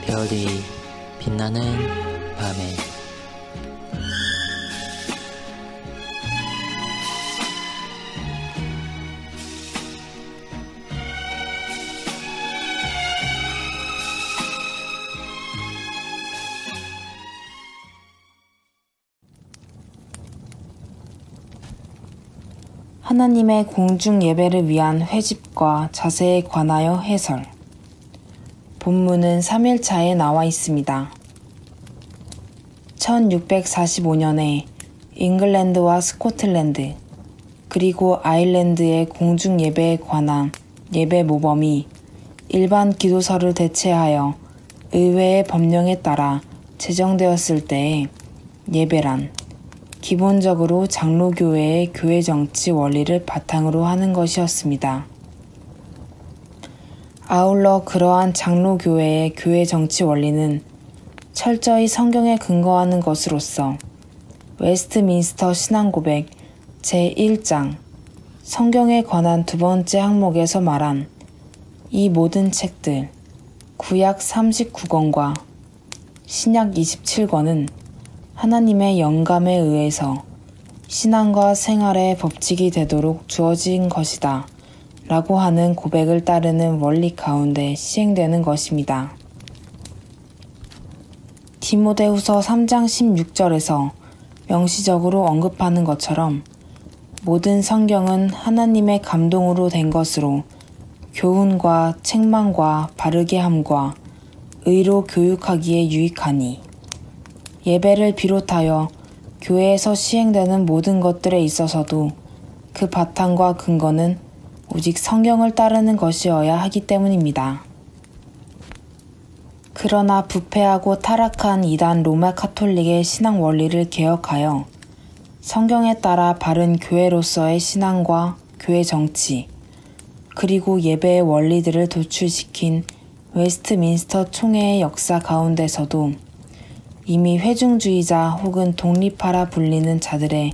별이 빛나는 밤에 하나님의 공중 예배를 위한 회집과 자세에 관하여 해설. 본문은 3일차에 나와 있습니다. 1645년에 잉글랜드와 스코틀랜드 그리고 아일랜드의 공중 예배에 관한 예배 모범이 일반 기도서를 대체하여 의회의 법령에 따라 제정되었을 때에 예배란 기본적으로 장로교회의 교회 정치 원리를 바탕으로 하는 것이었습니다. 아울러 그러한 장로교회의 교회 정치 원리는 철저히 성경에 근거하는 것으로서 웨스트민스터 신앙고백 제1장 성경에 관한 두 번째 항목에서 말한 이 모든 책들 구약 39권과 신약 27권은 하나님의 영감에 의해서 신앙과 생활의 법칙이 되도록 주어진 것이다 라고 하는 고백을 따르는 원리 가운데 시행되는 것입니다. 디모데후서 3장 16절에서 명시적으로 언급하는 것처럼 모든 성경은 하나님의 감동으로 된 것으로 교훈과 책망과 바르게 함과 의로 교육하기에 유익하니 예배를 비롯하여 교회에서 시행되는 모든 것들에 있어서도 그 바탕과 근거는 오직 성경을 따르는 것이어야 하기 때문입니다. 그러나 부패하고 타락한 이단 로마 카톨릭의 신앙 원리를 개혁하여 성경에 따라 바른 교회로서의 신앙과 교회 정치, 그리고 예배의 원리들을 도출시킨 웨스트민스터 총회의 역사 가운데서도 이미 회중주의자 혹은 독립파라 불리는 자들의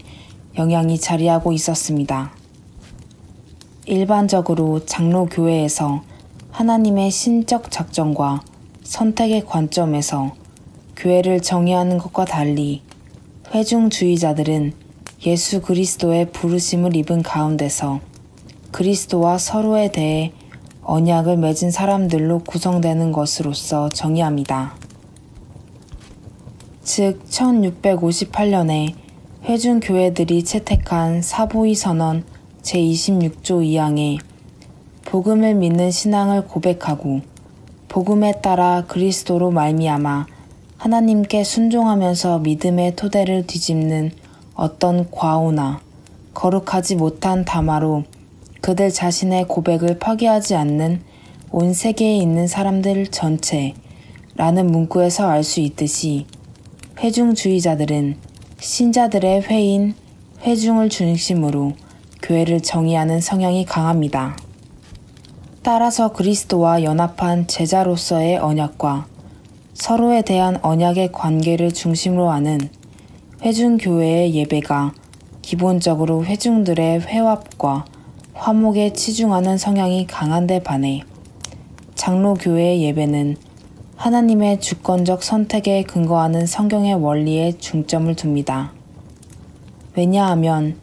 영향이 자리하고 있었습니다. 일반적으로 장로교회에서 하나님의 신적 작정과 선택의 관점에서 교회를 정의하는 것과 달리 회중주의자들은 예수 그리스도의 부르심을 입은 가운데서 그리스도와 서로에 대해 언약을 맺은 사람들로 구성되는 것으로서 정의합니다. 즉 1658년에 회중교회들이 채택한 사보이 선언 제26조 2항에 복음을 믿는 신앙을 고백하고 복음에 따라 그리스도로 말미암아 하나님께 순종하면서 믿음의 토대를 뒤집는 어떤 과오나 거룩하지 못한 담화로 그들 자신의 고백을 파괴하지 않는 온 세계에 있는 사람들 전체라는 문구에서 알 수 있듯이 회중주의자들은 신자들의 회인, 회중을 중심으로 교회를 정의하는 성향이 강합니다. 따라서 그리스도와 연합한 제자로서의 언약과 서로에 대한 언약의 관계를 중심으로 하는 회중교회의 예배가 기본적으로 회중들의 회합과 화목에 치중하는 성향이 강한데 반해 장로교회의 예배는 하나님의 주권적 선택에 근거하는 성경의 원리에 중점을 둡니다. 왜냐하면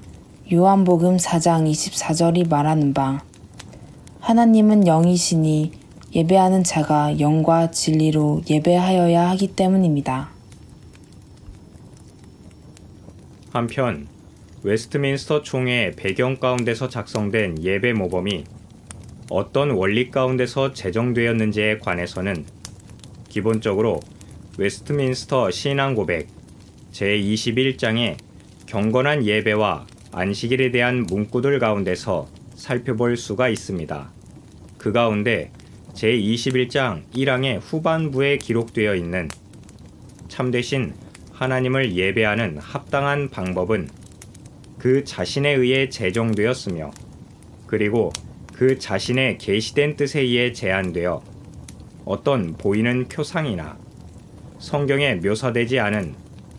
요한복음 4장 24절이 말하는 바 하나님은 영이시니 예배하는 자가 영과 진리로 예배하여야 하기 때문입니다. 한편 웨스트민스터 총회의 배경 가운데서 작성된 예배 모범이 어떤 원리 가운데서 제정되었는지에 관해서는 기본적으로 웨스트민스터 신앙고백 제21장의 경건한 예배와 안식일에 대한 문구들 가운데서 살펴볼 수가 있습니다. 그 가운데 제21장 1항의 후반부에 기록되어 있는 참되신 하나님을 예배하는 합당한 방법은 그 자신에 의해 제정되었으며 그리고 그 자신의 계시된 뜻에 의해 제한되어 어떤 보이는 표상이나 성경에 묘사되지 않은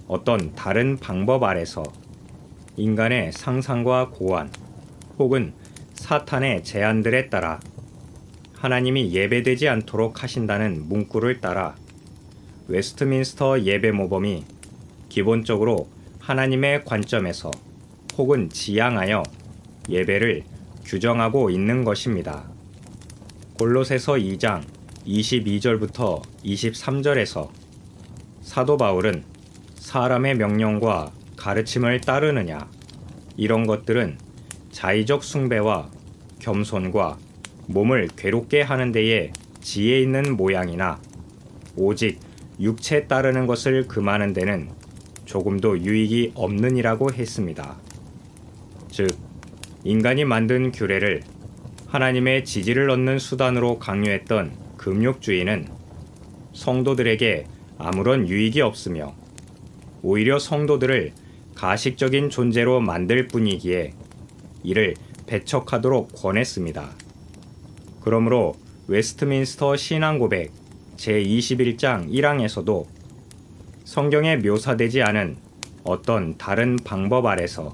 어떤 다른 방법 아래서 인간의 상상과 고안 혹은 사탄의 제안들에 따라 하나님이 예배되지 않도록 하신다는 문구를 따라 웨스트민스터 예배 모범이 기본적으로 하나님의 관점에서 혹은 지향하여 예배를 규정하고 있는 것입니다. 골로새서 2장 22절부터 23절에서 사도 바울은 사람의 명령과 가르침을 따르느냐, 이런 것들은 자의적 숭배와 겸손과 몸을 괴롭게 하는 데에 지혜 있는 모양이나 오직 육체 따르는 것을 금하는 데는 조금도 유익이 없느니라고 했습니다. 즉, 인간이 만든 규례를 하나님의 지지를 얻는 수단으로 강요했던 금욕주의는 성도들에게 아무런 유익이 없으며 오히려 성도들을 가식적인 존재로 만들 뿐이기에 이를 배척하도록 권했습니다. 그러므로 웨스트민스터 신앙고백 제21장 1항에서도 성경에 묘사되지 않은 어떤 다른 방법 아래서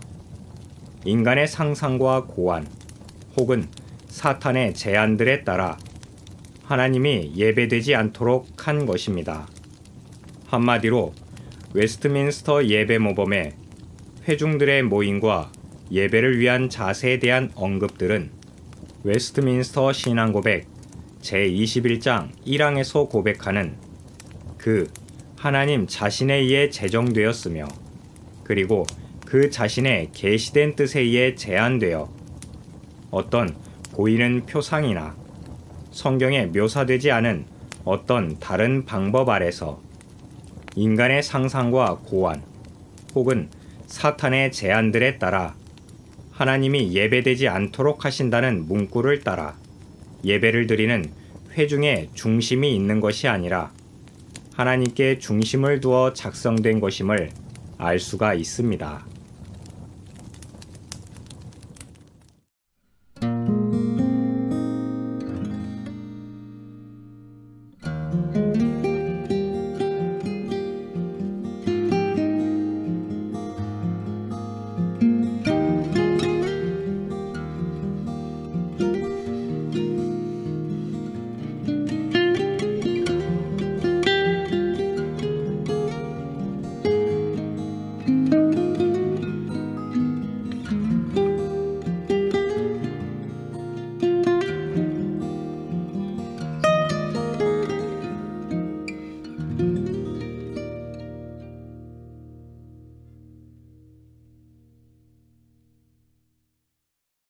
인간의 상상과 고안 혹은 사탄의 제안들에 따라 하나님이 예배되지 않도록 한 것입니다. 한마디로 웨스트민스터 예배 모범의 회중들의 모임과 예배를 위한 자세에 대한 언급들은 웨스트민스터 신앙고백 제21장 1항에서 고백하는 그 하나님 자신에 의해 제정되었으며 그리고 그 자신의 계시된 뜻에 의해 제안되어 어떤 보이는 표상이나 성경에 묘사되지 않은 어떤 다른 방법 아래서 인간의 상상과 고안 혹은 사탄의 제안들에 따라 하나님이 예배되지 않도록 하신다는 문구를 따라 예배를 드리는 회중의 중심이 있는 것이 아니라 하나님께 중심을 두어 작성된 것임을 알 수가 있습니다.